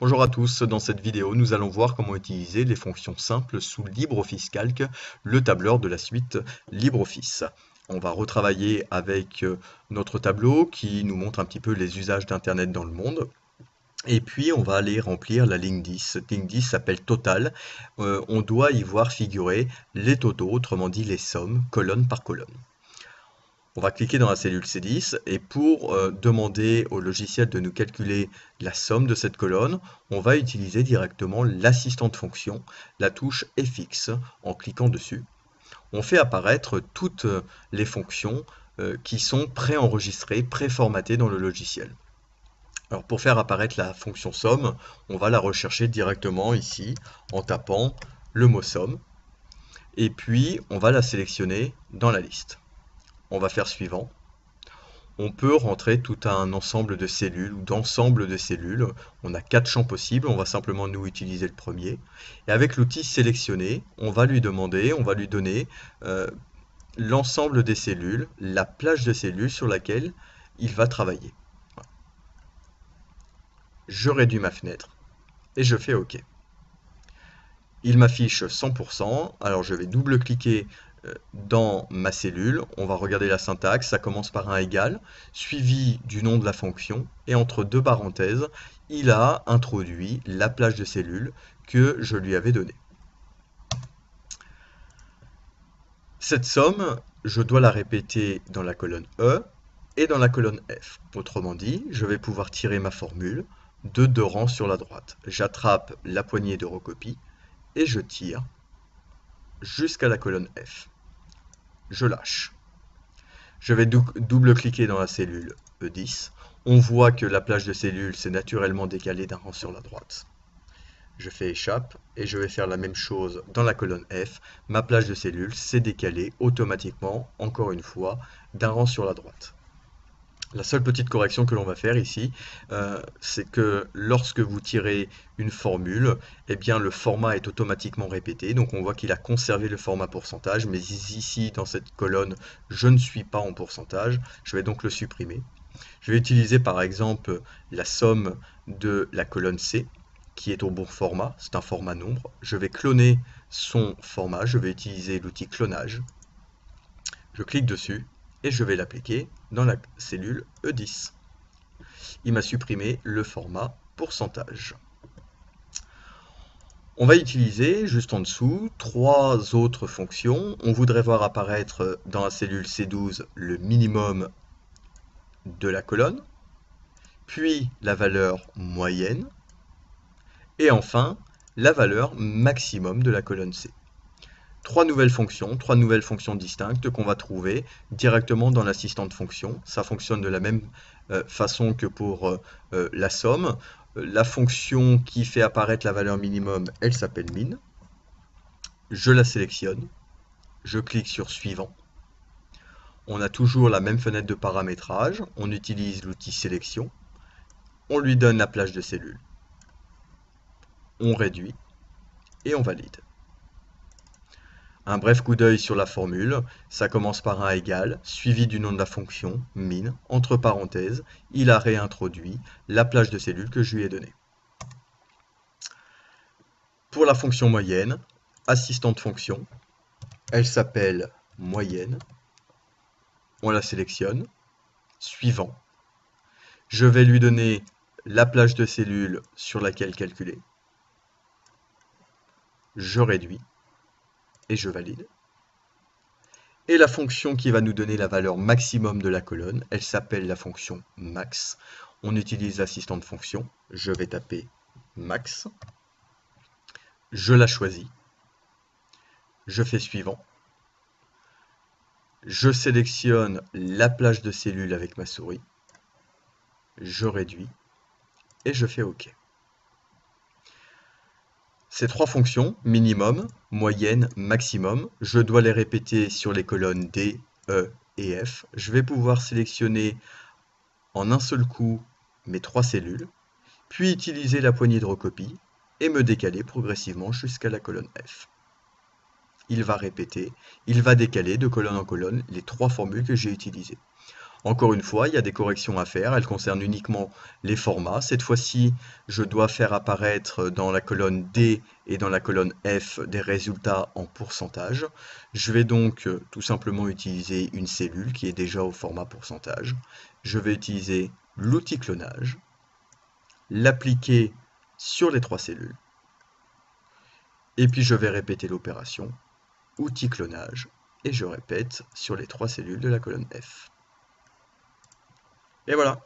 Bonjour à tous, dans cette vidéo nous allons voir comment utiliser les fonctions simples sous LibreOffice Calc, le tableur de la suite LibreOffice. On va retravailler avec notre tableau qui nous montre un petit peu les usages d'Internet dans le monde. Et puis on va aller remplir la ligne 10. Cette ligne 10 s'appelle Total. On doit y voir figurer les totaux, autrement dit les sommes, colonne par colonne. On va cliquer dans la cellule C10 et pour demander au logiciel de nous calculer la somme de cette colonne, on va utiliser directement l'assistant de fonction, la touche FX, en cliquant dessus. On fait apparaître toutes les fonctions qui sont préenregistrées, préformatées dans le logiciel. Alors pour faire apparaître la fonction somme, on va la rechercher directement ici en tapant le mot somme et puis on va la sélectionner dans la liste. On va faire suivant. On peut rentrer tout un ensemble de cellules ou d'ensemble de cellules. On a 4 champs possibles, on va simplement nous utiliser le premier. Et avec l'outil sélectionner, on va lui donner l'ensemble des cellules, la plage de cellules sur laquelle il va travailler. Je réduis ma fenêtre et je fais OK. Il m'affiche 100%, alors je vais double-cliquer dans ma cellule, on va regarder la syntaxe, ça commence par un égal, suivi du nom de la fonction, et entre deux parenthèses, il a introduit la plage de cellules que je lui avais donnée. Cette somme, je dois la répéter dans la colonne E et dans la colonne F. Autrement dit, je vais pouvoir tirer ma formule de 2 rangs sur la droite. J'attrape la poignée de recopie et je tire jusqu'à la colonne F. Je lâche. Je vais double-cliquer dans la cellule E10. On voit que la plage de cellules s'est naturellement décalée d'un rang sur la droite. Je fais échappe et je vais faire la même chose dans la colonne F. Ma plage de cellules s'est décalée automatiquement, encore une fois, d'un rang sur la droite. La seule petite correction que l'on va faire ici, c'est que lorsque vous tirez une formule, eh bien le format est automatiquement répété. Donc on voit qu'il a conservé le format pourcentage, mais ici dans cette colonne, je ne suis pas en pourcentage. Je vais donc le supprimer. Je vais utiliser par exemple la somme de la colonne C, qui est au bon format, c'est un format nombre. Je vais cloner son format, je vais utiliser l'outil clonage. Je clique dessus et je vais l'appliquer dans la cellule E10. Il m'a supprimé le format pourcentage. On va utiliser, juste en dessous, 3 autres fonctions. On voudrait voir apparaître dans la cellule C12 le minimum de la colonne, puis la valeur moyenne, et enfin la valeur maximum de la colonne C. 3 nouvelles fonctions distinctes qu'on va trouver directement dans l'assistant de fonction. Ça fonctionne de la même façon que pour la somme. La fonction qui fait apparaître la valeur minimum, elle s'appelle min. Je la sélectionne, je clique sur suivant. On a toujours la même fenêtre de paramétrage, on utilise l'outil sélection, on lui donne la plage de cellules, on réduit et on valide. Un bref coup d'œil sur la formule, ça commence par un égal, suivi du nom de la fonction, min, entre parenthèses, il a réintroduit la plage de cellules que je lui ai donnée. Pour la fonction moyenne, assistant de fonction, elle s'appelle moyenne, on la sélectionne, suivant, je vais lui donner la plage de cellules sur laquelle calculer, je réduis, et je valide. Et la fonction qui va nous donner la valeur maximum de la colonne, elle s'appelle la fonction max. On utilise l'assistant de fonction. Je vais taper max. Je la choisis. Je fais suivant. Je sélectionne la plage de cellules avec ma souris. Je réduis et je fais OK. Ces 3 fonctions, minimum, moyenne, maximum, je dois les répéter sur les colonnes D, E et F. Je vais pouvoir sélectionner en un seul coup mes 3 cellules, puis utiliser la poignée de recopie et me décaler progressivement jusqu'à la colonne F. Il va répéter, il va décaler de colonne en colonne les 3 formules que j'ai utilisées. Encore une fois, il y a des corrections à faire, elles concernent uniquement les formats. Cette fois-ci, je dois faire apparaître dans la colonne D et dans la colonne F des résultats en pourcentage. Je vais donc tout simplement utiliser une cellule qui est déjà au format pourcentage. Je vais utiliser l'outil clonage, l'appliquer sur les 3 cellules, et puis je vais répéter l'opération, outil clonage, et je répète sur les 3 cellules de la colonne F. Et voilà.